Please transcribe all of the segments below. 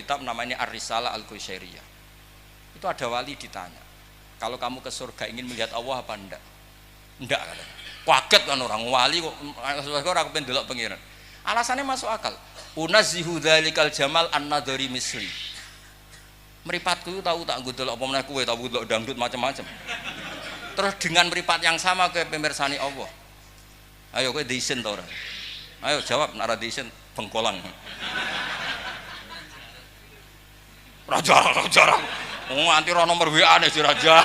kitab namanya Ar-Risalah Al-Qusyairiyah. Itu ada wali ditanya, kalau kamu ke surga ingin melihat Allah apa enggak? Enggak katanya. Kaget kan orang wali kok ora kepen delok pengiran. Alasannya masuk akal. Unazzihu dzalikal jamal an-nadhari misli. Mripatku tahu tak nggo delok apa meneh kowe tahu delok dangdut macam-macam. Terus dengan mripat yang sama ke pemirsani Allah. Ayo kowe diisin ta ora? Ayo jawab nek ora diisin bengkolan. Raja. Nganti ora nomor WA-ne si raja.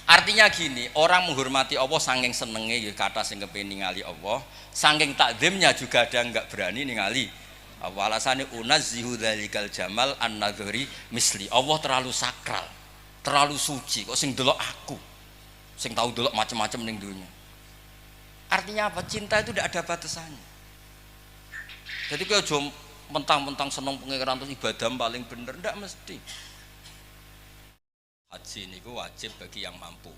Artinya gini, orang menghormati Allah saking senenge ya kata sing kepengin ningali Allah, saking takzimnya juga ada enggak berani ningali. Alasane unazzihu dzalikal jamal an-nadhari misli. Allah terlalu sakral, terlalu suci kok sing delok aku. Sing tahu delok macam-macam ning dunia. Artinya apa? Cinta itu tidak ada batasannya. Jadi kowe aja mentang-mentang seneng pengiran terus ibadah paling bener, ndak mesti. Haji niku wajib bagi yang mampu.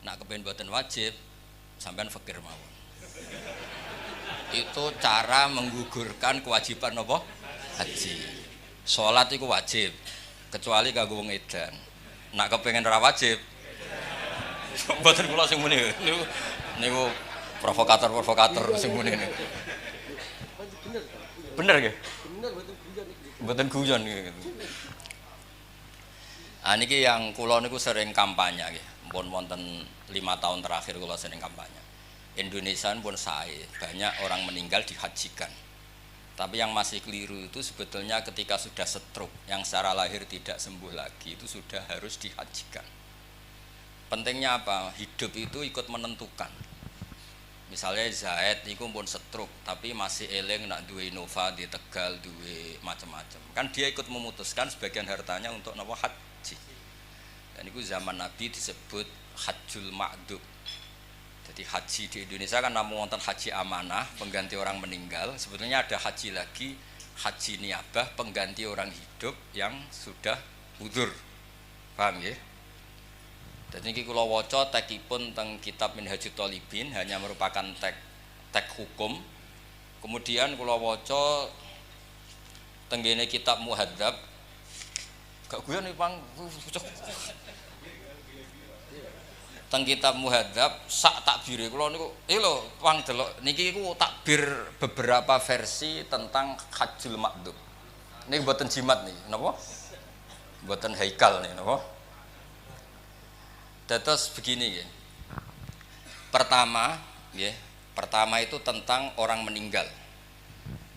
Nak kepen boten wajib, sampean fakir mawon. Itu cara menggugurkan kewajiban apa? Haji. Salat iku wajib, kecuali kanggo wong edan. Nak kepengen ora wajib, boten kula sing muni. Niku provokator sing muni niku. Bener nggih? Bener boten guyon gitu. Niki yang kula niku sering kampanye nggih. Pun wonten 5 tahun terakhir kula sering kampanye. Indonesia pun sae, banyak orang meninggal dihajikan. Tapi yang masih keliru itu sebetulnya ketika sudah stroke, yang secara lahir tidak sembuh lagi itu sudah harus dihajikan. Pentingnya apa? Hidup itu ikut menentukan. Misalnya Zaid niku pun stroke tapi masih eling nak duwe Innova di Tegal, duwe macam-macam. Kan dia ikut memutuskan sebagian hartanya untuk napa haji. Dan itu zaman Nabi disebut hajjul ma'dub. Jadi haji di Indonesia kan namung wonten haji amanah, pengganti orang meninggal. Sebetulnya ada haji lagi, haji niabah, pengganti orang hidup yang sudah udzur. Paham ya? Dan ini kula waca tekipun teng kitab Minhajut Thalibin, hanya merupakan tek hukum. Kemudian kula waca teng ngene kitab Muhadzab. Gak guyon iki Pang. Teng kitab Muhadzab sak takbire kula niku lho Pang delok niki ku takbir beberapa versi tentang Hajjul Ma'dub. Niki mboten jimat niki, napa? Mboten haikal niki napa? Dados begini ya. Pertama itu tentang orang meninggal.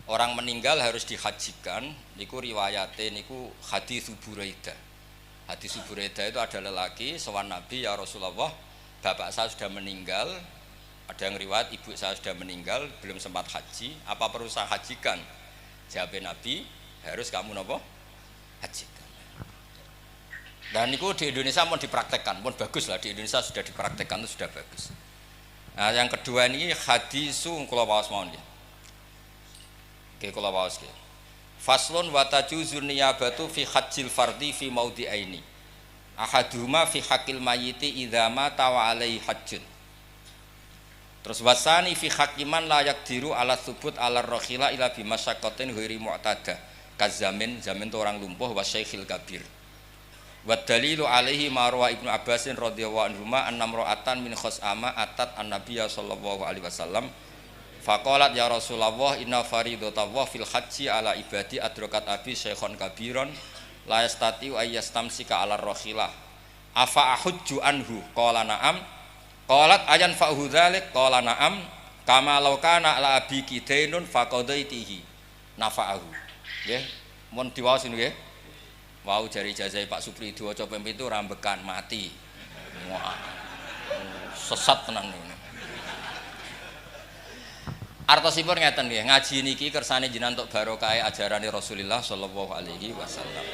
Orang meninggal harus dihajikan. Niku riwayate niku hadis Buraidah. Hadis Buraidah itu ada lelaki sowan Nabi, ya Rasulullah, bapak saya sudah meninggal. Ada yang riwayat ibu saya sudah meninggal, belum sempat haji. Apa perlu saya hajikan? Jawab Nabi, harus kamu nopo hajikan. Dan itu di Indonesia mau dipraktekkan, pun bagus lah, di Indonesia sudah dipraktekkan itu sudah bagus. Nah yang kedua ini hadisu kula waos mawon nggih. Oke kula waos nggih. Faslun wa tajuzun niyabatu fi hajjil fardhi fi maudhi'aini. Ahaduhuma fi haqqil mayyiti idza mata wa alaihi hajjun. Terus wasani fi hakiman la yaqdiru ala thubut ala rakhila ila bi masyaqqatin ghairi mu'tada. Kazamin zaman orang lumpuh wa syekhil kabir. Wa dalilu alaihi marwa Ibnu Abbasin radhiyallahu anhu ma annam ra'atan min khos'ama atat an-nabiyya sallallahu alaihi wasallam faqalat ya Rasulullah inna faridatallah fil haji ala ibadi adrakat abi syekhon kabiron la yastati ay yastamsika ala rakhilah afa ahujju anhu qala na'am qalat ayan fa'hu dzalik qala na'am kama law kana ala abi kidainun faqadaitihi nafa'ahu nggih mun diwaos nggih. Wau jari jazai Pak Supri diwaca ping 7 rambekan mati. Wah. Sesat tenan niku. Artosipun ngeten nggih, ngaji niki kersane jenengan untuk barokah ajarane Rasulullah sallallahu alaihi wasallam.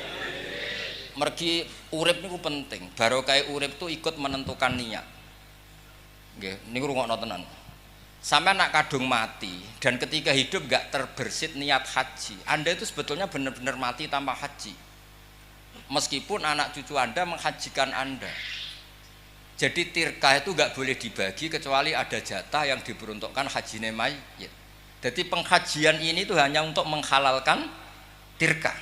Mergi urip niku penting. Barokah urip itu ikut menentukan niat. Nggih, niku rungokno tenan. Sampai nak kadung mati dan ketika hidup enggak terbersit niat haji, Anda itu sebetulnya benar-benar mati tanpa haji. Meskipun anak cucu Anda menghajikan Anda. Jadi tirkah itu enggak boleh dibagi kecuali ada jatah yang diperuntukkan hajine mayyit. Jadi penghajian ini tuh hanya untuk menghalalkan tirka.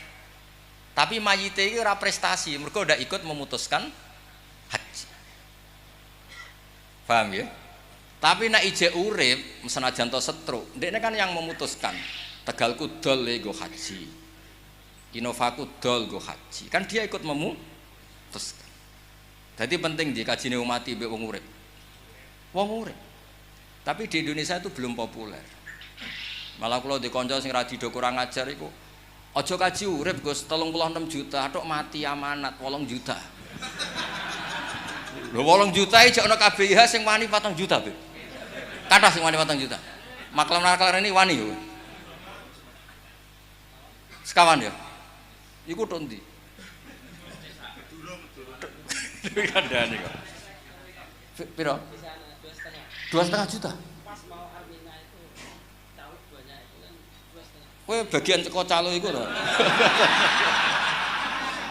Tapi mayite iki ora prestasi, mergo ndak ikut memutuskan haji. Paham ya? Tapi nek ijek urip, senajan to setruk, ndekne kan yang memutuskan. Tegalku dol nggo haji. Inovaku dol nggo haji. Kan dia ikut memutuskan. Jadi penting di kajine umat mbek wong urip. Wong urip. Tapi di Indonesia itu belum populer. Malah kula di kanca sing radido kurang ajar iku, aja kaji urip Gus 36 juta, tok mati amanat 8 juta. Lho 8 juta iki ana KBH sing wani 4 juta, Beb. Kathah sing wani 4 juta. Maklar-maklar ini wani yo. Sekawan ya. Iku tok ndi? Durung. Kandhane kok. Piro? 2,5 juta. Pas mau Armina itu calo banyak itu kan 2,5. Kowe bagian teko calo iku lho.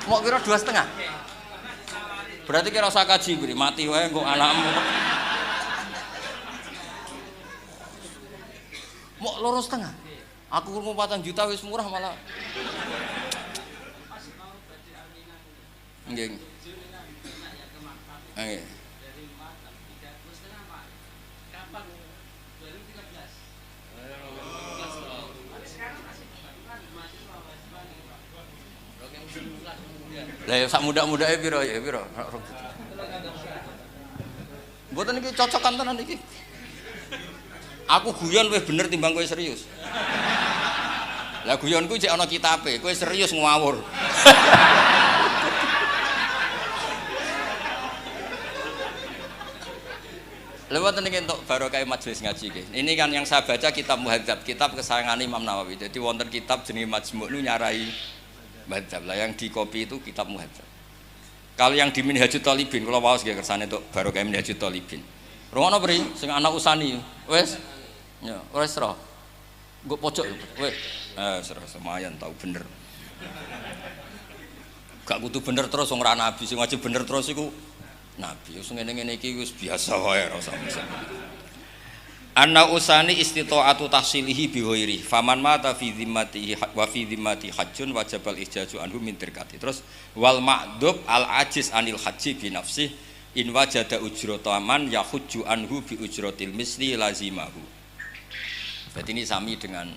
Mau kira 2,5. Berarti kira usah kaji beri mati wae engko anakmu. Mau 2,5. Aku kurang 4 juta wis murah malah. Nggih. Nggih. Lah ya sak muda-mudake piro ya piro? Mboten iki cocokan tenan iki. Aku guyon wis bener timbang kowe serius. Lah guyonku cek ana kitabe, kowe serius ngawur. Lewat ini untuk barokah majelis ngaji ke. Ini kan yang saya baca kitab Muhadzab, kitab kesayangan Imam Nawawi. Jadi wonten kitab jenis Majmu' nu nyarai Muhadzab. Lah yang di kopi itu kitab Muhadzab. Kalau yang di Minhajut Thalibin, kalau waos nggih kersane untuk barokah Minhajut Thalibin. Rungono beri, sing anak usani, wes, ya, wes roh. Gue pojok, wes, serah semayan tahu bener. Gak kudu bener terus, ora nabi, sing wajib bener terus iku. Nabi wis ngene-ngene iki wis biasa wae ora usah. Anna usani istita'atu tahsilihi bi ghairi. Faman mata fi dhimmatihi wa fi dhimmati hajjun wajibal ijaju anhu min tirkati. Terus wal ma'dub al ajiz anil haji bi nafsi in wajada ujrataman yahujju anhu bi ujratil misli lazimahu. Jadi ini sami dengan.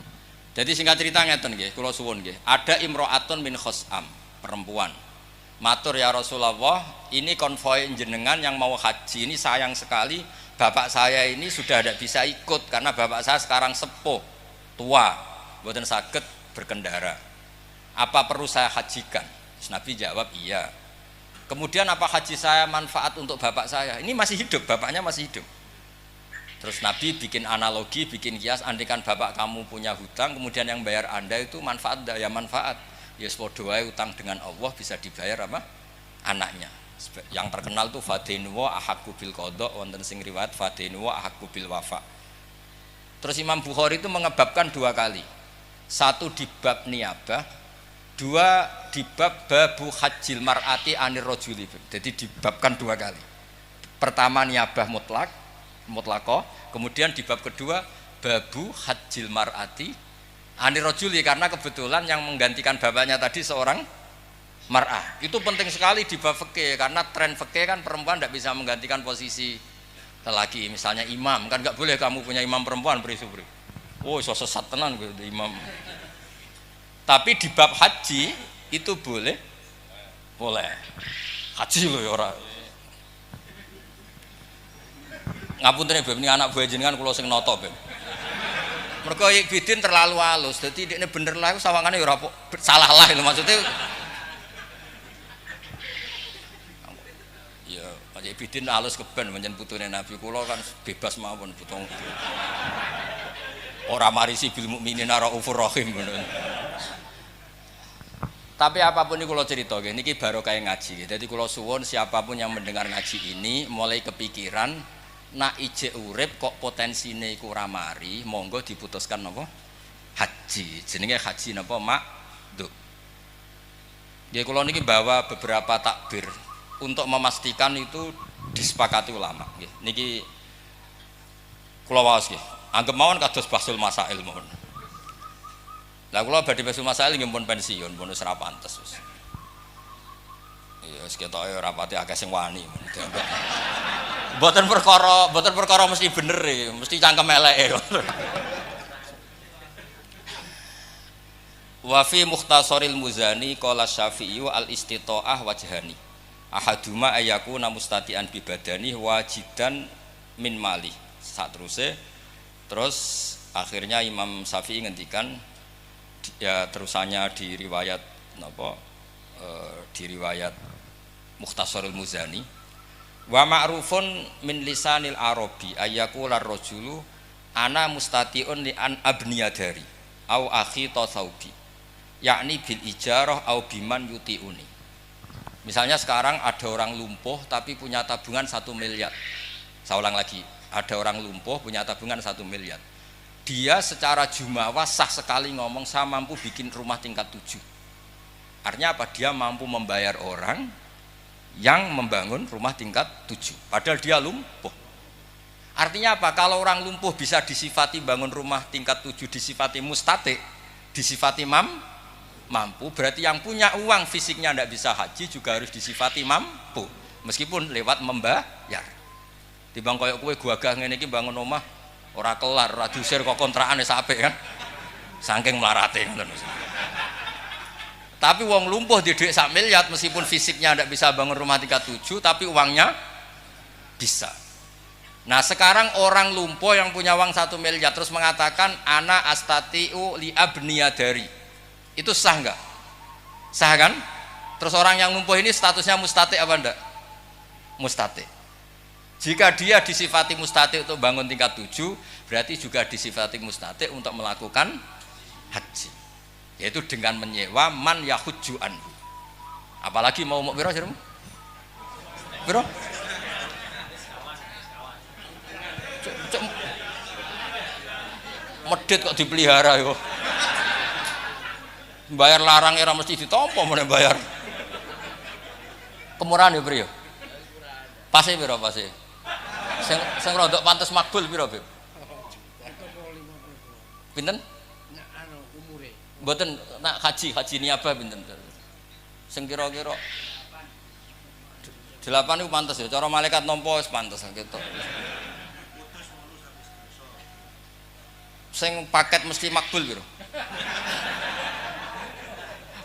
Jadi singkat cerita ngeten nggih, kula suwun nggih. Ada imro'atun min khosam, perempuan. Matur ya Rasulullah, ini konvoi jenengan yang mau haji ini sayang sekali bapak saya ini sudah tidak bisa ikut karena bapak saya sekarang sepuh, tua, mboten saged berkendara. Apa perlu saya hajikan? Nabi jawab iya. Kemudian apa haji saya manfaat untuk bapak saya? Ini masih hidup, bapaknya masih hidup. Terus Nabi bikin analogi, bikin kias, andikan bapak kamu punya hutang, kemudian yang bayar Anda itu manfaat, ya manfaat. Ya sepodo wae utang dengan Allah bisa dibayar apa? Anaknya. Yang terkenal tuh fadainu wa ahqqu bil qada, wonten sing riwayat fadainu wa ahqqu bil wafa. Terus Imam Bukhari itu mengebabkan 2 kali. Satu di bab niyabah, 2 di bab babu hajjil mar'ati anir rajuli. Jadi dibabkan 2 kali. Pertama niyabah mutlaqah, kemudian di bab kedua babu hajjil mar'ati anir rajuli, karena kebetulan yang menggantikan bapaknya tadi seorang mar'ah. Itu penting sekali di bab fikih, karena tren fikih kan perempuan tidak bisa menggantikan posisi lelaki. Misalnya imam, kan nggak boleh kamu punya imam perempuan beri-subri. Oh, sesat tenan gitu imam. Tapi di bab haji itu boleh. Haji loh ya ora. Ngapunten Beb, ini anak buah jenengan kula sing nata, Beb. Mergo Bidin terlalu halus, jadi ini bener lah, sawangane ya ora salah lah itu maksudnya. Ya, Pak Bidin halus keben menyen putune Nabi kula kan bebas mawon putung. Ora marisi bil mukminin raufur rahim ngono. Tapi apapun ini kula cerita nggih, niki barokah ngaji. Jadi kula suwun siapapun yang mendengar ngaji ini mulai kepikiran nak ijek urip kok potensine iku ora mari, monggo diputuskan napa? Haji. Jenenge haji napa? Makdub. Nggih kula niki bawa beberapa takbir untuk memastikan itu disepakati ulama nggih. Niki kula waos nggih. Anggap mawon kados Bahsul Masail mawon. Lah kula badhe Bahsul Masail nggih pun pensiun, pun wis ra pantes wis. Ya wis ketoke ora pati akeh sing wani. Mboten perkara mesti bener e, mesti cangkem eleke. Wa fi Mukhtasaril Muzani qala Syafi'i al istita'ah wajhani. Ahaduma ayakuna mustati'an bi badani wajidan min mali. Sateruse terus akhirnya Imam Syafi'i ngendikan ya terusannya di riwayat napa di riwayat Mukhtasarul Muzani wa ma'rufun min lisanil arabi ayyakula rajulu ana mustati'un li an abniyadari au akhi tasawbi yakni bil ijarah au biman yuti'uni. Misalnya sekarang ada orang lumpuh tapi punya tabungan 1 miliar. Saya ulang lagi, ada orang lumpuh punya tabungan 1 miliar. Dia secara jumawa sah sekali ngomong saya mampu bikin rumah tingkat 7. Artinya apa? Dia mampu membayar orang yang membangun rumah tingkat 7 padahal dia lumpuh. Artinya apa? Kalau orang lumpuh bisa disifati bangun rumah tingkat 7, disifati mustati, disifati mampu, berarti yang punya uang fisiknya tidak bisa haji juga harus disifati mampu meskipun lewat membayar. Timbang koyok kowe gagah ngene iki bangun omah ora kelar, ora diusir kok kontrakane sapik kan. Saking melarate ngoten. Tapi wong lumpuh di duit 1 miliar meskipun fisiknya tidak bisa bangun rumah tingkat 7 tapi uangnya bisa. Nah sekarang orang lumpuh yang punya uang 1 miliar terus mengatakan ana astati'u li abniyadari, itu sah enggak? Sah kan? Terus orang yang lumpuh ini statusnya mustati apa enggak? Mustati. Jika dia disifati mustati untuk bangun tingkat 7 berarti juga disifati mustati untuk melakukan haji, yaitu dengan menyewa man yahujju anhu. Apalagi mau piro jenemu? Piro? Medit kok dipelihara yo. Bayar larang ora mesti ditampa meneh bayar. Kemurahan ya, Bro. Pase piro pase? Sing rodok pantes makbul piro, Beb? Pinten? Mboten nak haji niaba pinten? Sing kira-kira 8 itu pantes ya, cara malaikat nampa wis pantes gitu. Sing paket mesti makbul piro?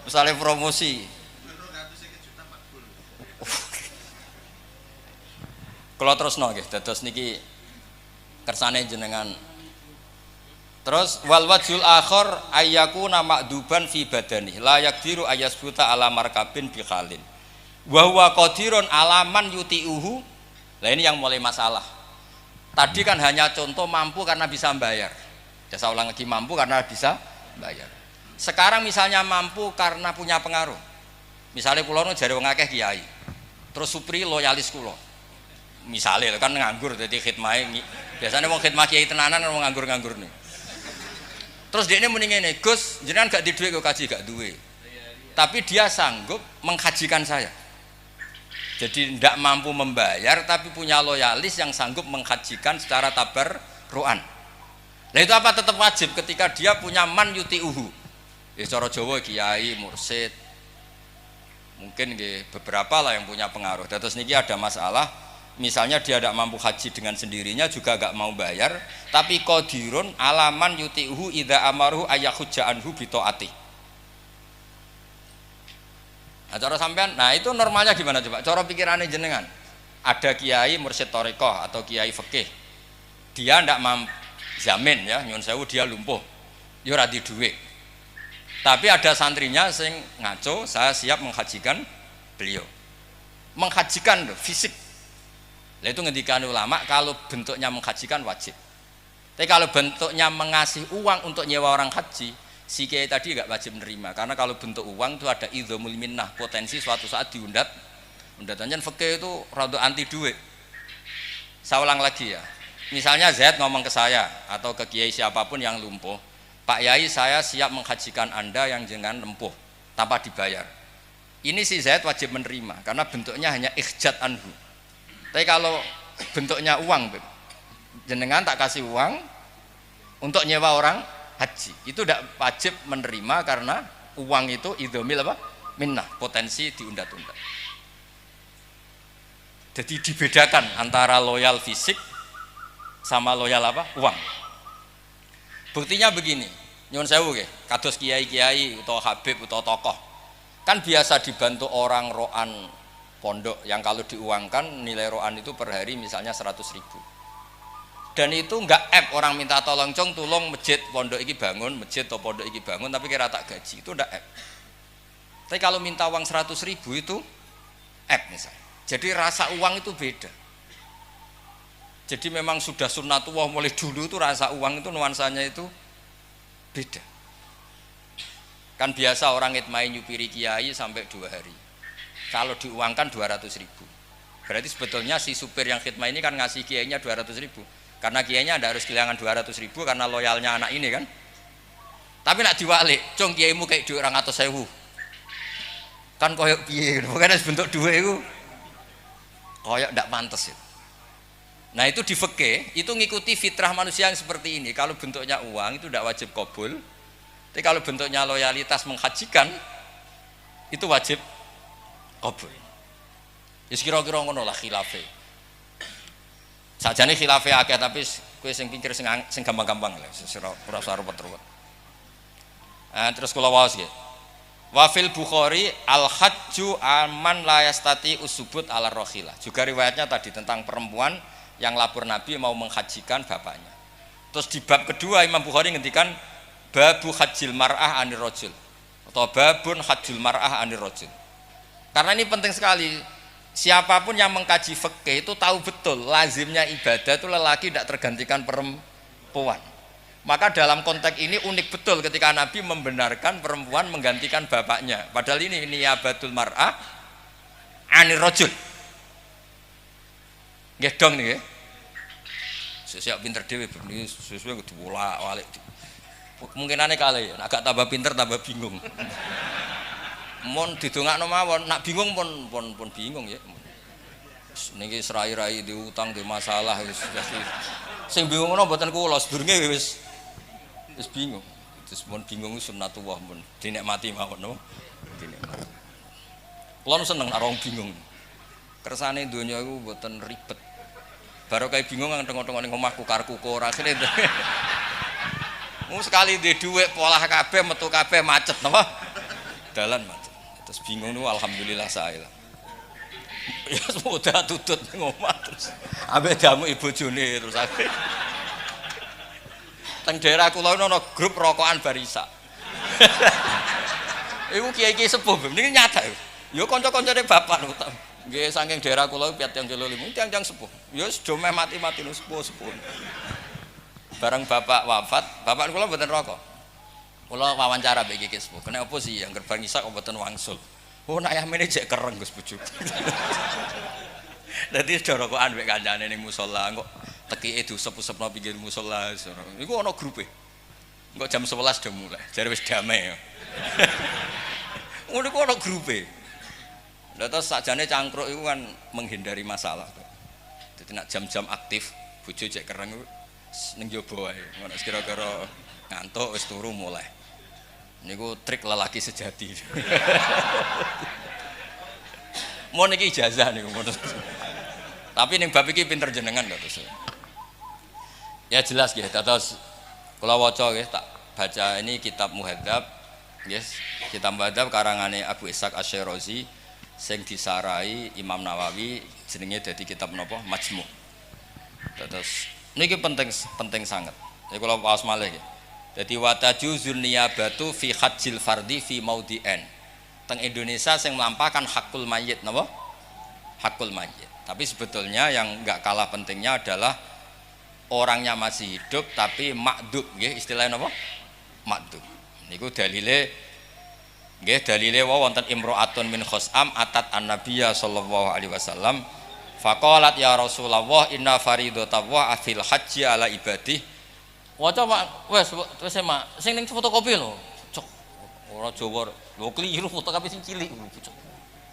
Misalnya promosi. Kalau terus nggih, dados niki kersane jenengan. Terus wal wajhul akhir ayyakuna ma'duban fi badani la yaqdiru ayasbuta ala markabin bi khalin wa huwa qadirun alaman yuti'uhu. Lah ini yang mulai masalah. Tadi kan hanya contoh mampu karena bisa bayar. Ya saya ulang lagi, mampu karena bisa bayar. Sekarang misalnya mampu karena punya pengaruh. Misalnya kula nu jare wong akeh kiai. Terus supri loyalis kula. Misalnya kan nganggur dadi khidmahe. Biasanya wong khidmah kiai tenanan wong nganggur-nganggur nih. Terus dia ini mending ini, Gus, jenengan gak di duit kok kaji gak duit. Tapi dia sanggup menghajikan saya. Jadi tidak mampu membayar, tapi punya loyalis yang sanggup menghajikan secara tabarruan. Nah itu apa? Tetap wajib ketika dia punya man yuti'uhu. Ya cara Jawa kiai, mursid. Mungkin beberapa lah yang punya pengaruh. Terus niki ada masalah. Misalnya dia tidak mampu haji dengan sendirinya juga gak mau bayar, tapi qadirun alaman yuti'uhu idza amaruhu ayakhujja anhu bi taati. Nah, cara sampean, nah itu normalnya gimana coba? Cara pikirannya jenengan. Ada kiai mursyid thariqah atau kiai fikih. Dia ndak mampu jamin ya, nyun sewu dia lumpuh. Yo ora di dhuwit. Tapi ada santrinya sing ngaco, saya siap menghajikan beliau. Menghajikan fisik. Lah itu ngendikan ulama kalau bentuknya menghajikan wajib. Tapi kalau bentuknya mengasih uang untuk nyewa orang haji, si kiai tadi enggak wajib menerima karena kalau bentuk uang itu ada idzamul minnah, potensi suatu saat diundat. Undatannya fikih itu rada anti duit. Saya ulang lagi ya. Misalnya Zaid ngomong ke saya atau ke kiai siapapun yang lumpuh, Pak Yai saya siap menghajikan Anda yang jangan lumpuh tanpa dibayar. Ini si Zaid wajib menerima karena bentuknya hanya ikhjat anhu. Tapi kalau bentuknya uang, jenengan tak kasih uang, untuk nyewa orang haji. Itu tidak wajib menerima karena uang itu idzomil apa? Minnah, potensi diunda-tunda. Jadi dibedakan antara loyal fisik sama loyal apa? Uang. Buktinya begini, nyuwun sewu nggih, kados kiai-kiai utawa habib utawa tokoh. Kan biasa dibantu orang roan pondok yang kalau diuangkan nilai roan itu per hari misalnya 100.000. Dan itu enggak orang minta tolong tulung masjid pondok iki bangun, masjid atau pondok iki bangun tapi kira tak gaji, itu enggak Tapi kalau minta uang 100.000 itu misalnya. Jadi rasa uang itu beda. Jadi memang sudah sunnatullah mulai dulu itu rasa uang itu nuansanya itu beda. Kan biasa orang ngitmai nyupiri kiai sampai 2 hari. Kalau diuangkan 200.000. Berarti sebetulnya si supir yang khidmah ini kan ngasih kiainya 200.000. Karena kiainya ada harus kehilangan 200.000 karena loyalnya anak ini kan. Tapi nak diwalik, cung kiaimu kayak duit 200.000. Kan koyok piye, bukan bentuk duit itu. Koyok ndak pantas itu. Nah itu di fikih itu ngikuti fitrah manusia yang seperti ini. Kalau bentuknya uang itu tidak wajib qabul. Tapi kalau bentuknya loyalitas menghajikan itu wajib qabul. Ya kira-kira ngono lah khilafe. Sajane khilafe akeh tapi kowe sing pikir sing gampang-gampang lah, ora usah ruwet-ruwet. Terus kula waos nggih. Wa fil Bukhari al-hajju aman la yastati usubut ala rakhilah. Juga riwayatnya tadi tentang perempuan yang lapor Nabi mau menghajikan bapaknya. Terus di bab kedua Imam Bukhari ngendikan babu hajjil mar'ah anir rajul atau babun hajjul mar'ah anir rajul. Karena ini penting sekali. Siapapun yang mengkaji fikih itu tahu betul lazimnya ibadah itu lelaki tidak tergantikan perempuan. Maka dalam konteks ini unik betul ketika Nabi membenarkan perempuan menggantikan bapaknya. Padahal ini niyabatul mar'ah anir rajul. Nggih dong nggih. Siap pinter dhewe ben sesuai kudu bolak-balik. Kemungkinane kalih nek agak tambah pinter tambah bingung. Mun didongakno mawon, nak bingung pun bingung ya. Niki serai-rai diutang di masalah wis sing bingung ngono mboten kula sedurunge wis bingung. Terus mun bingung sunnatullah mun dinikmati mawon no. Dinikmati. Kula seneng nek wong bingung. Kersane donya iku mboten ribet. Baru kayak bingung nang tengok-tengok ning omahku kar-kukur akhire. Sekali di dhuwit polah kabeh metu kabeh macet napa? Dalan macet. Terus bingung niku alhamdulillah sae lah. Ya sudah tutut ning omah terus. Ambek jamu ibu bojone terus akhire. Teng daerah kula ono grup rokokan barisa. Iku kiai-kiai sepuh niki nyata. Ya kanca-kancane bapak niku. Nggih saking daerah kula Piat yang Kilo 5 tiang-tiang sepuh. Ya sudah meh mati-mati sepuh-sepuh. Bareng bapak wafat, bapak kula mboten rokok. Kula wawancara mbek iki sepuh. Kena apa sih yang gerbang isak kok mboten wangsul. Oh nak ayamene jek kereng Gus bojo. Dadi sudah rokokan mbek kancane ning musala kok tekike diusep-usepno pinggir musala. Iku ana grupe. Engko jam 11 udah mulai. Jare wis damai. Ngono ku ana grupe. Lah terus sakjane cangkruk itu kan menghindari masalah. Jadi nak jam-jam aktif bojo jek kereng ning jaba wae. Ngono kira-kira ngantuk wis turu mulai. Niku trik lelaki sejati. Mau niki ijazah niku. Tapi ning bab iki pinter jenengan lho terus. Ya jelas nggih, terus kula waca nggih tak baca ini kitab Muhadzab. Yes, kitab Muhadzab karangane Abu Ishaq Asy-Syirazi sing disarai Imam Nawawi jenenge dadi kitab napa Majmu'. Terus niki penting sangat. Ya kula waos malih nggih. Dadi watajuzun niyabatu fi hajjil fardhi fi maudhi'an. Teng Indonesia sing melampahkan hakul mayyit napa? Hakul mayyit. Tapi sebetulnya yang enggak kalah pentingnya adalah orangnya masih hidup tapi makdub nggih istilahnya napa? Makdub. Niku dalile nggih dalile wonten imro'atun min khosam atat an-nabiyya sallallahu alaihi wasallam faqalat ya Rasulullah inna faridatallah fil haji ala ibadi. Waca Pak, wis Mak, sing ning fotokopi lho. Cok. Ora Jawa. Lho kliru fotokopi sing cilik. Cok.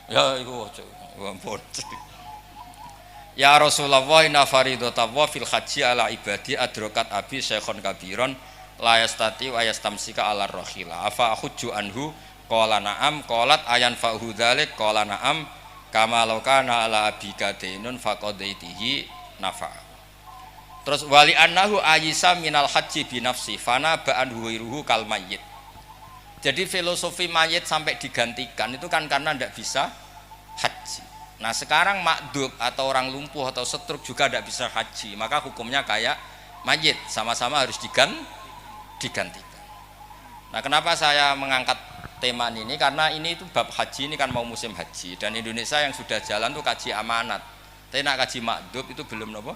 Ya iku waca. Ampun. Ya Rasulullah inna faridatullah fil haji ala ibadi adrokat abi syekhon kabiron la yastati wa yastamsika ala rohila afa hujju anhu qala na'am qalat ayan fa'hu dzalik qala na'am kama law kana ala abika dainun faqadaitihi nafa. Terus wali annahu ayisa minal haji bi nafsi fana ba'an huiruhu kal mayyit. Jadi filosofi mayit sampai digantikan itu kan karena tidak bisa haji. Nah sekarang makdub atau orang lumpuh atau stroke juga tidak bisa haji, maka hukumnya kayak mayit, sama-sama harus digantikan. Nah kenapa saya mengangkat tema ini? Karena ini itu bab haji, ini kan mau musim haji dan Indonesia yang sudah jalan tuh kaji amanat. Tapi nak kaji makdub itu belum nopo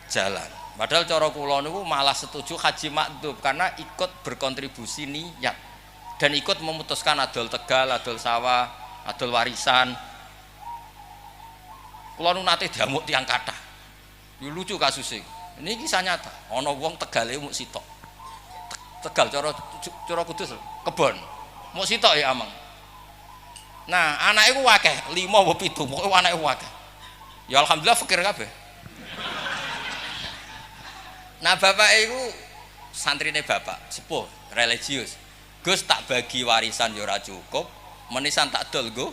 jalan. Padahal cara kula niku malah setuju haji makdub karena ikut berkontribusi niat dan ikut memutuskan adol Tegal, adol sawah, adol warisan. Kula nu nate diamuk tiyang kathah. Yo lucu kasusé. Ini kisah nyata. Ana wong Tegale muk sitok. Tegal cara Kudus kebon. Muk sitok ya ameng. Nah, anake ku akeh, 5 apa 7, pokoke anake akeh. Ya alhamdulillah fakir kabeh. Nah, bapak iku santrine bapak, sepuh, religius. Gus tak bagi warisan ya ora cukup, menisan tak dol nggo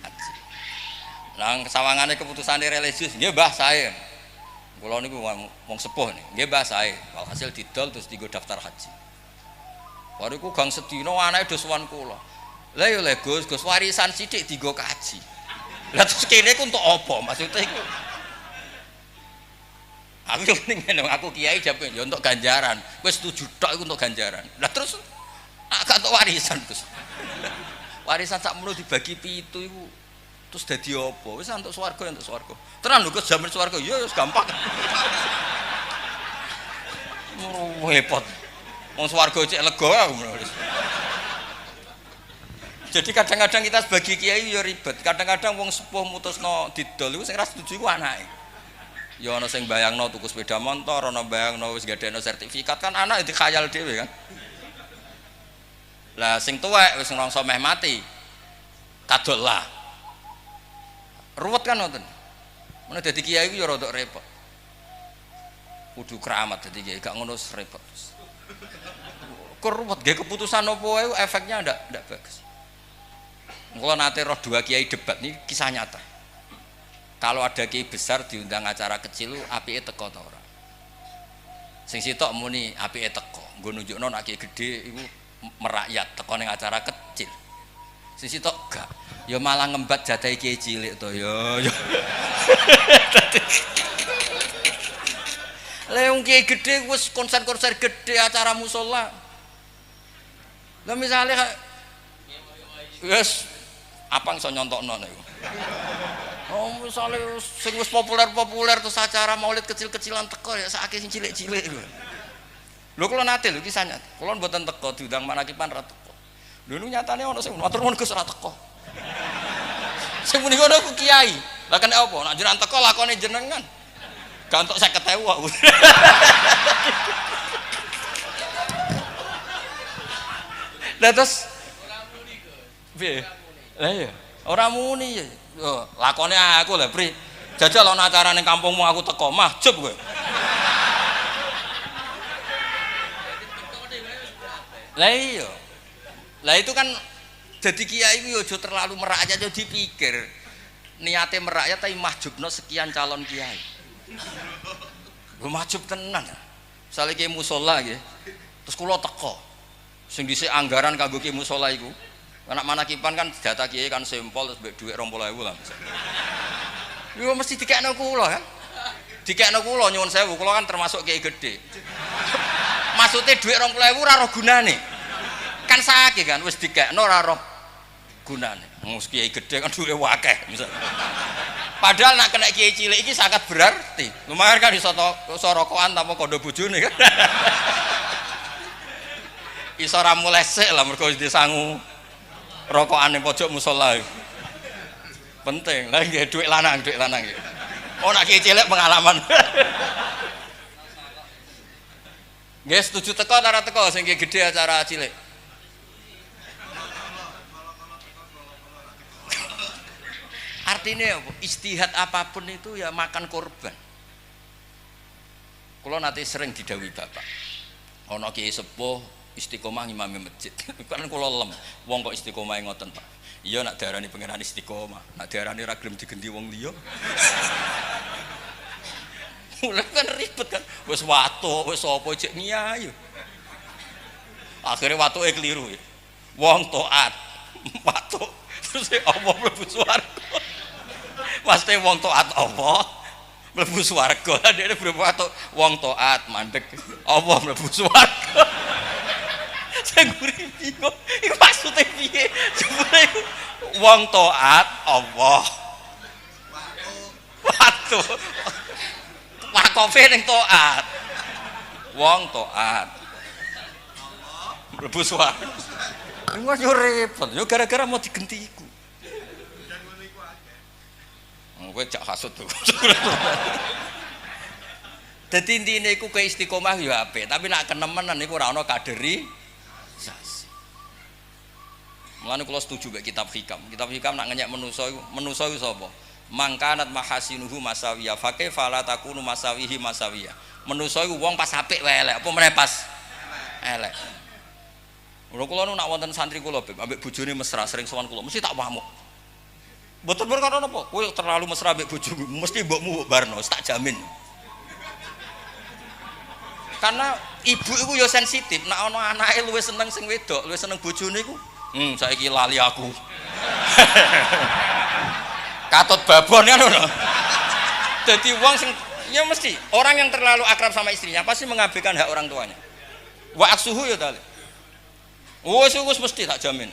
haji. Lah sawangane keputusane religius, nggih Mbah sae. Kula niku wong sepuh nih, nggih Mbah sae. Walhasil didol terus dienggo daftar haji. Bariku gang sedina anake do sowan kula. Lah yo le Gus warisan sithik dienggo kaji. Lah terus kene ku untuk apa? Maksudnya iku aku yo ngene aku kiai jawab yo untuk ganjaran. Wis setuju tok iku untuk ganjaran. Lah terus agak untuk warisan Gus. Warisan sak mulu dibagi 7 iku terus dadi apa? Wis entuk swarga entuk swarga. Tenan lho Gus jamin swarga. Ya wis gampang. Repot. Wong swarga cek lega aku. Jadi kadang-kadang kita sebagai kiai ya ribet. Kadang-kadang wong sepuh mutusno didol iku sing ra setuju iku anake. Ya ana sing bayangno tuku sepeda motor, ana bayangno wis gadekno sertifikat kan anak dikhayal dhewe kan. Lah sing tuwek wis ngrangsa meh mati. Kadol lah. Ruwet kan ngoten. Mun dadi kiai iku ya rada repot. Kudu keramat dadi kiai, gak ngono repot. Keruwet nggih keputusan apa wae efeknya ndak bagus. Kula nate roh 2 kiai debat nih kisah nyata. Kalau ada kiai besar diundang acara kecil apike teko ta ora? Sing sitok muni apike teko, nggo nunjukno nek kiai gedhe iku merakyat teko ning acara kecil. Sing sitok gak, ya malah ngembat jatahe kiai cilik to ya. Lah wong kiai gedhe wis konser-konser gedhe acara musala. Lah misale wis apa iso nyontokno niku. Oh misale sing wis populer terus acara maulid kecil-kecilan teko ya sakake sing cilik-cilik iku. Lho kula nate lho kisahnya. Kula mboten teko diundang manakipan ra teko. Lho nyatane ana sing matur nuwun Gus ra teko. Sing muni ngono ku kiai. Lah kene apa? Nek jenengan teko lakone jenengan. Gak entuk 50.000 kok. Lah terus piye? Lah iya, ora muni ya. Yo, lakone aku lho, Pri. Jajal ana acara ning kampungmu aku teko, mahjub kowe. Lah iya. Lah itu kan jadi kiai ku yo aja terlalu merakyat yo dipikir. Niate merakyat tapi mahjubno sekian calon kiai. Lho mahjub tenan. Misale kiai musala nggih. Terus kula teko. Sing dhisik anggaran kanggo kiai musala iku. Anak manakipan kan data kiai kan sampel terus mbek dhuwit 20.000 lah. Yo mesti dikekno kula kan. Dikekno kula nyuwun sewu, kula kan termasuk kiai gedhe. Maksude dhuwit 20.000 ora ora gunane. Kan sakit kan wis dikekno ora ora gunane. Mus kiai gedhe kan dhuwite akeh misal. Padahal nak kena kiai cilik iki sangat berarti. Lumayan kan iso rokokan tanpa kondo bojone kan. Iso ra mulai sik lah mergo disangu rokokan ning pojok musala. Penting. Lah nggih dhuwit lanang nggih. Oh nak kiai cilik pengalaman. Nggih setuju teko ora teko sing kiai gedhe acara cilik. artinya istihad apapun itu ya makan korban. Kalau nanti sering didhawuhi bapak, ana kiai sepuh istiqomah ngimami masjid. Kan kula lem, wong kok istiqomah ngoten Pak. Iya nak diarani pangeran istiqomah, nak diarani ra gelem digenti wong liya. Mulai kan ribet kan, wis watuk, wis apa cek nyai. Akhirnya watuke keliru ya. Wong taat, watuk terus apa mlebu swarga. Pasti wong taat apa mlebu swarga. Dene berwatuk wong taat mandeg apa mlebu swarga. Saya gurih bingung, ini maksudnya piye? Jebule wong taat Allah. Watu. Wakofe ning taat. Wong taat. Mlebu swarga. Iku yo repot, yo gara-gara mau digenti iku. Kowe cak hasud tuh. Dadi intine iku ke istiqomah yo apik, tapi nek kenemenan iku ora ana kaderi. Mulane kula setuju mek kitab hikam. Kitab hikam nak ngenyek manusa iku sapa? Mangkanat mahasinuhu masawiya fake fala takunu masawihi masawiya. Manusa iku wong pas apik wae elek, apa meneh pas elek. Kula nu nak wonten santri kula ambek bojone mesra sering sowan kula, mesti tak wamuk. Mboten perkara napa, kowe terlalu mesra ambek bojomu, mesti mbokmu barno, tak jamin. Karena ibu iku ya sensitif, nek ana anake luwih seneng sing wedok, luwih seneng bojone iku, saiki lali aku. Katut babon kan ngono. Dadi wong sing ya mesti orang yang terlalu akrab sama istrinya pasti mengabaikan hak orang tuanya. Wa aksuhu ya tali. Wis mesti tak jamin.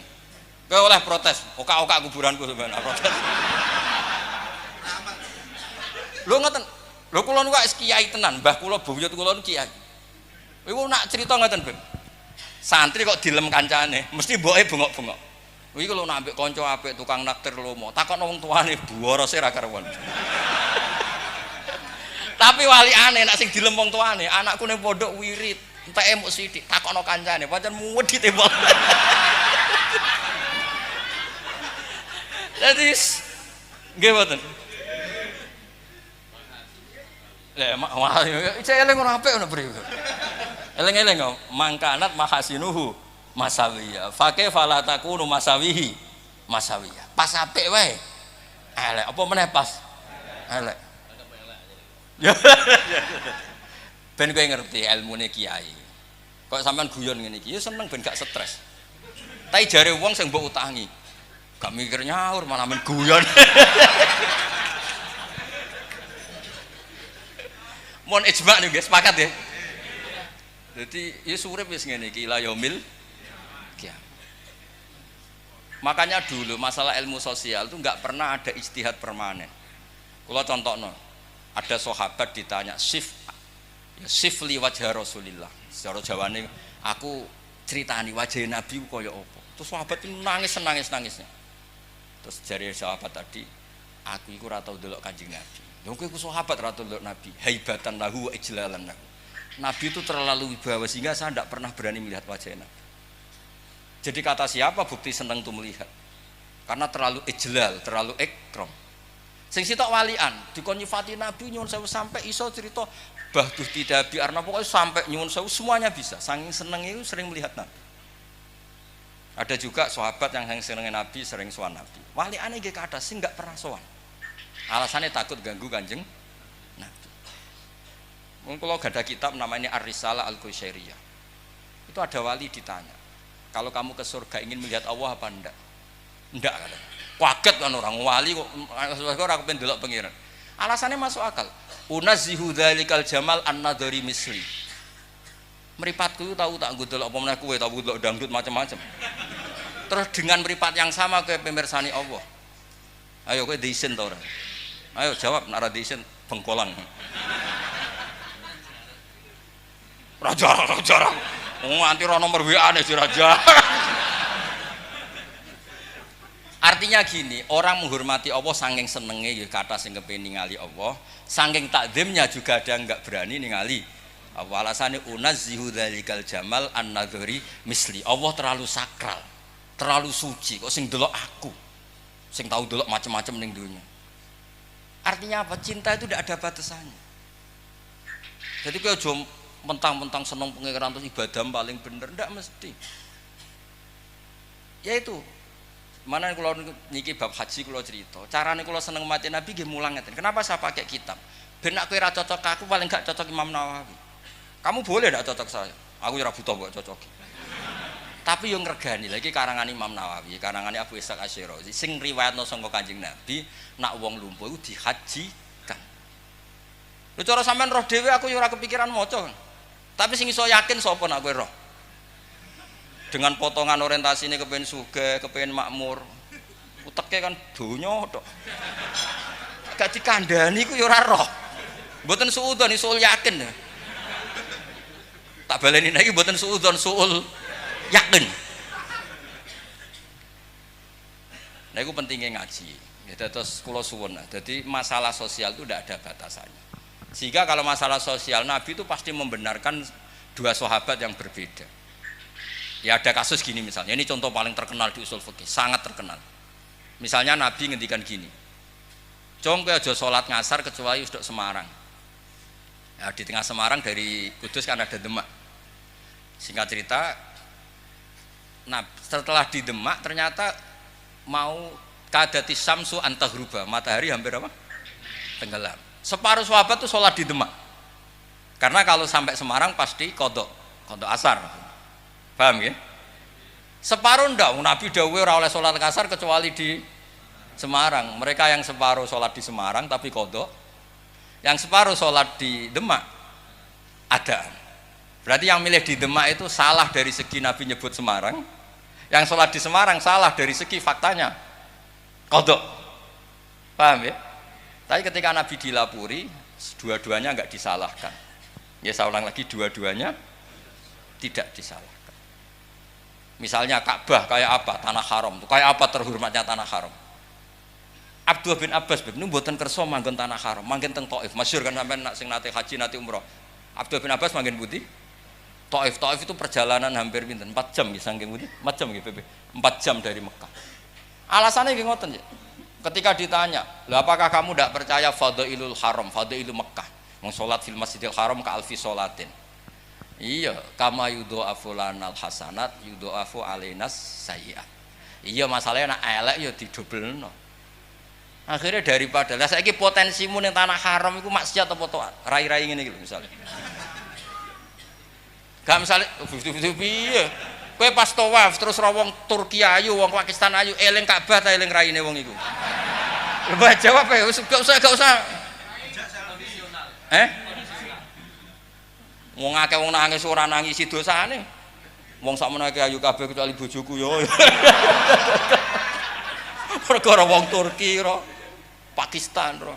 Kowe oleh protes, oka-oka kuburanku sampean protes. Lho ngoten. Lho kula niku wis kiai tenan, mbah kula buyut kula niku kiai. Iku nak cerita ngoten, Beb. Santri kok dilem kancane, mesti mboke bengok-bengok. Iki kalau nak ambek kanca apik tukang naktir lomo, takon wong tuane buwarose ra karuan. Tapi wali aneh nak sing dilem wong tuane, anakku ning pondok wirid, enteke muk sithik, takono kancane, pancen muwed ditembak. Dadi nggih mboten. Lah malah cek eling ora apik ngono priwe. Eleng-eleng kok, mangkanat mahasinuhu masawiya. Fake fala takunu masawihi masawiya. Pas apik wae. Elek apa meneh pas? Elek. Ben kowe ngerti ilmune kiai. Kok sampean guyon ngene iki ya seneng ben gak stres. Tapi jare wong sing mbok utangi, gak mikir nyaur malah men guyon. Mon ijma nih guys, sepakat ya. Jadi ya surip wis ngene iki ila yaumil kiamat. Makanya dulu masalah ilmu sosial itu enggak pernah ada ijtihad permanen. Kalau contohno, ada sahabat ditanya sifli wajah Rasulillah. Secara Jawane aku ceritani wajah Nabi kaya apa. Terus sahabat itu nangis-nangisnya. Terus jari sahabat tadi, aku iku ora tau ndelok Kanjeng Nabi. Lha kowe iku sahabat ora tau ndelok Nabi. Haibatan lahu wa ijlalan lahu. Nabi itu terlalu wibawa sehingga saya tidak pernah berani melihat wajah Nabi. Jadi kata siapa bukti seneng itu melihat? Karena terlalu ijlal, terlalu ikram. Sing sitok walian, dikon nyifati Nabi nyuwun sewu sampai iso cerita bahduh tidak biarna pokoknya sampai nyuwun sewu semuanya bisa. Saking seneng itu sering melihat Nabi. Ada juga sahabat yang seneng Nabi, sering sowan Nabi. Waliane nggih kathah sing enggak pernah sowan. Alasannya takut ganggu Kanjeng Nabi. Kalau ada kitab namanya Ar-Risalah Al-Qusyairiyah, itu ada wali ditanya, kalau kamu ke surga ingin melihat Allah apa enggak? Enggak katanya. Kaget kan orang wali kok ora kepen delok pengiran. Alasannya masuk akal. Unazzihu dzalikal jamal an-nadhari misli. Mripatku tahu tak nggo delok apa meneh kowe tahu delok dangdut macam-macam. Terus dengan mripat yang sama kowe pemirsani Allah. Ayo kowe diisin ta ora? Ayo jawab nek ora diisin bengkolan. Raja. Nganti ora nomor WA-ne si raja. Artinya gini, orang menghormati Allah saking senenge ya kata sing kepengin ningali Allah, saking takzimnya juga ada enggak berani ningali. Alasane unazzihu dzalikal jamal an-nadhari misli. Allah terlalu sakral, terlalu suci kok sing delok aku. Sing tahu delok macam-macam ning dunya. Artinya apa? Cinta itu tidak ada batasannya. Jadi kalau jom mentang-mentang seneng pengiran terus ibadah paling bener, ndak mesti. Ya itu. Mana kalau niki bab haji kalau cerita, caranya kalau seneng mati Nabi nggih mulang ngeten. Kenapa saya pakai kitab? Ben nek kowe ra cocok aku paling gak cocok Imam Nawawi. Kamu boleh ndak cocok saya? Aku ora butuh mbok cocoki. Tapi yang ngregani lagi karangan Imam Nawawi, karangan Abu Ishaq Asy-Syirazi sing riwayatno saka Kanjeng Nabi nak wong lumpuh iku dihajikan. Lho cara sampean roh dhewe aku ya ora kepikiran maca. Tapi sing iso yakin sapa nak kowe roh? Dengan potongan orientasine kepengin sugih, kepengin makmur. Uteke kan donya tok. Gak dikandhani iku ya ora roh. Mboten suudzon isul yakin. Tak baleni niki mboten suudzon suul yakin. Nah itu pentingnya ngaji. Ya, terus kula suwun. Jadi masalah sosial itu tidak ada batasannya. Sehingga kalau masalah sosial Nabi itu pasti membenarkan dua sahabat yang berbeda. Ya ada kasus gini misalnya. Ini contoh paling terkenal di usul fikih, sangat terkenal. Misalnya Nabi ngendikan gini. Jong kowe aja salat ngasar kecuali usuk Semarang. Ya, di tengah Semarang dari Kudus kan ada Demak. Singkat cerita, nah setelah di Demak ternyata mau kadati samsu antahruba, matahari hampir apa? Tenggelam. Separuh sahabat tuh sholat di Demak. Karena kalau sampai Semarang pasti kodok asar. Paham ya? Separuh ndak, Nabi dawuh ora oleh sholat asar kecuali di Semarang. Mereka yang separuh sholat di Semarang tapi kodok, yang separuh sholat di Demak ada. Berarti yang milih di Demak itu salah dari segi Nabi nyebut Semarang, yang sholat di Semarang salah dari segi faktanya kodok. Paham ya? Tapi ketika Nabi dilapuri, dua-duanya enggak disalahkan. Ya saya ulang lagi, dua-duanya tidak disalahkan. Misalnya Ka'bah kayak apa? Tanah haram. Kayak apa terhormatnya tanah haram? Abdullah bin Abbas bin mboten kersa manggon tanah haram, manggon teng Thaif. Masyhur kan sampean nak sing nate haji nate umroh. Abdullah bin Abbas manggon putih. Thaif itu perjalanan hampir pinten? 4 jam nggih saking putih. 4 jam nggih PP. 4 jam dari Mekah. Alasannya nggih ngoten ya. Ketika ditanya, "Lah apakah kamu tidak percaya fadhailul haram, fadhailul Mekah? Wong salat fil Masjidil Haram ka alfi salatin." Iya, kama yudha'afu lanal hasanat yudha'afu alainas sayyi'at. Iya, masalahnya nak elek ya didobelno. Akhirnya daripada lah saiki potensimu ning tanah haram iku maksiat apa taat? Rai-rai ngene iki lho misalnya. Gak misalnya 50-50 piye? Kowe pas tawaf terus ra wong Turki ayu, wong Pakistan ayu, eling Ka'bah ta eling raine wong iku. Lha jawab ya, gak usah. Wong akeh wong nangis ora nangisi dosane. Wong sak menake ayu kabeh kecuali bojoku yo. Perkara wong Turki ro, Pakistan ro,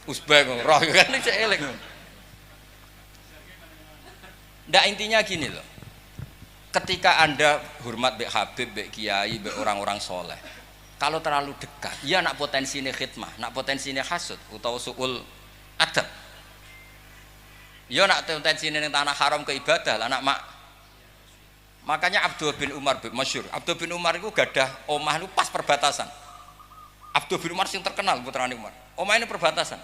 Uzbek ro kan iki eling. Ndak intinya gini loh. Ketika Anda hormat Mbak Habib, Mbak Kiai, Mbak orang-orang soleh, kalau terlalu dekat, ya nak potensinya khidmah, nak potensinya hasud atau suul adab. Ya nak potensinya yang tanah haram ke ibadah lah nak mak. Makanya Abdul bin Umar masyhur. Abdul bin Umar itu gadah omah itu pas perbatasan. Abdul bin Umar yang terkenal putrane Umar. Omah ini perbatasan.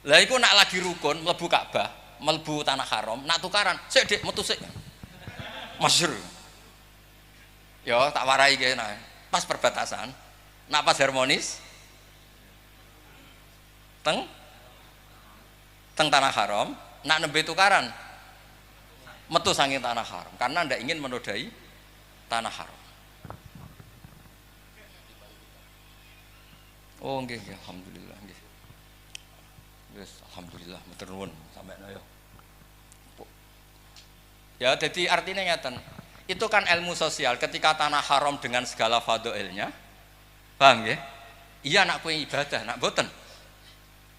Lah iku nak lagi rukun mlebu Ka'bah, mlebu tanah haram, nak tukaran, sik Dik metu sik. Masyhur. Ya tak warai kene. Pas perbatasan, nak pas harmonis teng tanah haram, nak nembe tukaran metu saking tanah haram karena ndak ingin menodai tanah haram. Oh nggih, alhamdulillah nggih. Wis alhamdulillah matur nuwun sampeyan ayo. Ya, jadi artinya ngeten. Itu kan ilmu sosial ketika tanah haram dengan segala fadhailnya. Paham ya? Iya nak kowe ibadah, nak boten.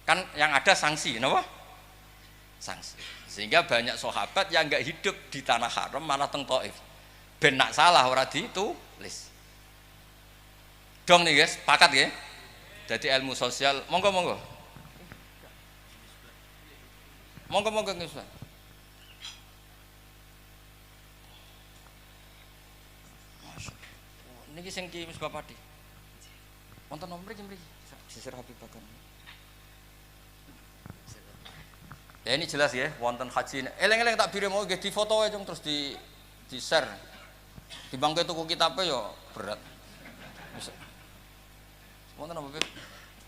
Kan yang ada sanksi, napa? Sanksi. Sehingga banyak sahabat yang enggak hidup di tanah haram malah teng Thaif. Ben nak salah ora ditulis. Dong nih guys, pakat ya. Jadi ilmu sosial, monggo. Monggo guys. Niki sing Ki Misbah Padi. Wonten nomor iki mriki. Sisir Habib Bakar. Ya ini jelas ya, wonten haji. Eleng-eleng tak biru mau di foto aja terus di share. Di bangkai tuku kitabnya yo berat. Bisa. Wonten apa Beb?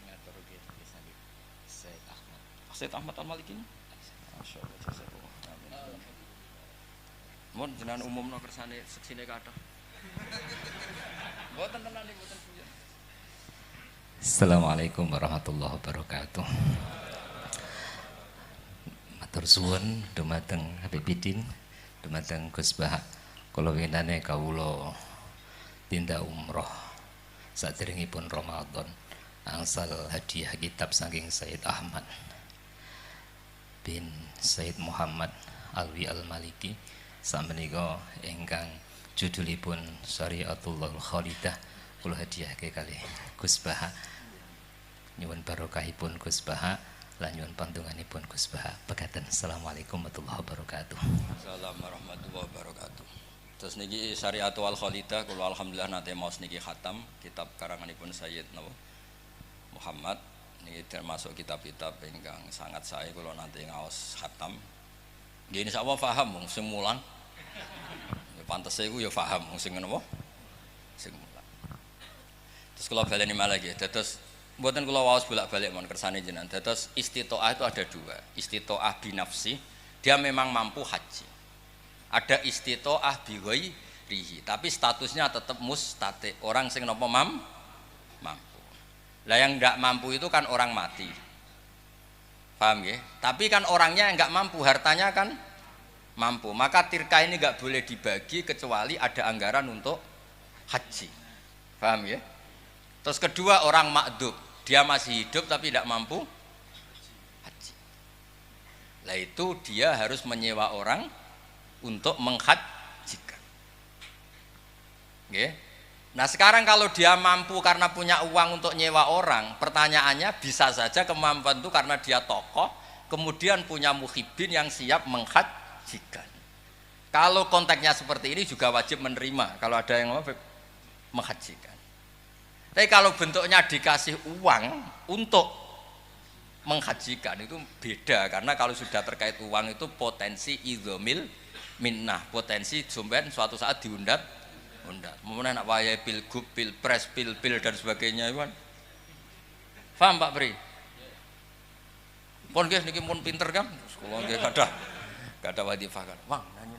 Ngatur bisa di Said Ahmad. Said Ahmad Al-Maliki. Masyaallah jazakallah. Amin. Mun jenengan umumno kersane seksine kathah. Mboten tenan iki mboten punya. Assalamualaikum warahmatullahi wabarakatuh. Matur suwun dumateng Habibidin, dumateng Gus Bah. Kula winane kawula tindak umroh saderengipun Ramadan angsal hadiah kitab saking Said Ahmad bin Said Muhammad Alwi Al-Maliki samenika ingkang judulipun Syariatullahul Khalidah kula hadiahke kalih Gus Bah. Nyuwun barokahipun Gus Bah lan nyuwun pantunganipun Gus Bah. Pekaten Assalamualaikum warahmatullahi wabarakatuh. Assalamualaikum warahmatullahi wabarakatuh. Terus niki Syariatul Khalidah kula alhamdulillah nate maos niki khatam kitab karanganipun Sayyid Muhammad niki termasuk kitab-kitab ingkang sangat sae kula nate ngaos khatam. Nggih insyaallah paham wong sing mulang. Ya pantese iku ya paham wong sing napa? Sing mulang. Terus kula baleni malah nggih dados mboten kula waos bolak-balik mon kersane jenengan. Dados istitoah itu ada dua. Istitoah binafsi, dia memang mampu haji. Ada istitoah bighairihi, tapi statusnya tetap mustati, orang sing napa mampu. Lah yang enggak mampu itu kan orang mati. Paham ya? Tapi kan orangnya enggak mampu, hartanya kan mampu. Maka tirka ini enggak boleh dibagi kecuali ada anggaran untuk haji. Paham ya? Terus kedua orang makdub, dia masih hidup tapi tidak mampu haji. Lah itu dia harus menyewa orang untuk menghajikan. Okay. Nah sekarang kalau dia mampu karena punya uang untuk nyewa orang, pertanyaannya bisa saja kemampuan itu karena dia tokoh, kemudian punya muhibin yang siap menghajikan. Kalau konteksnya seperti ini juga wajib menerima kalau ada yang mau menghajikan. Tapi kalau bentuknya dikasih uang untuk menghajikan itu beda, karena kalau sudah terkait uang itu potensi idzomil minnah, potensi jomben suatu saat diundat. Kemudian nak wayai pilgub, pilpres, pil dan sebagainya itu kan. Paham Pak Pri? Pun nggih niki pun pinter kan? Sekolah nggih gak ada wadifah kan. Wang nanya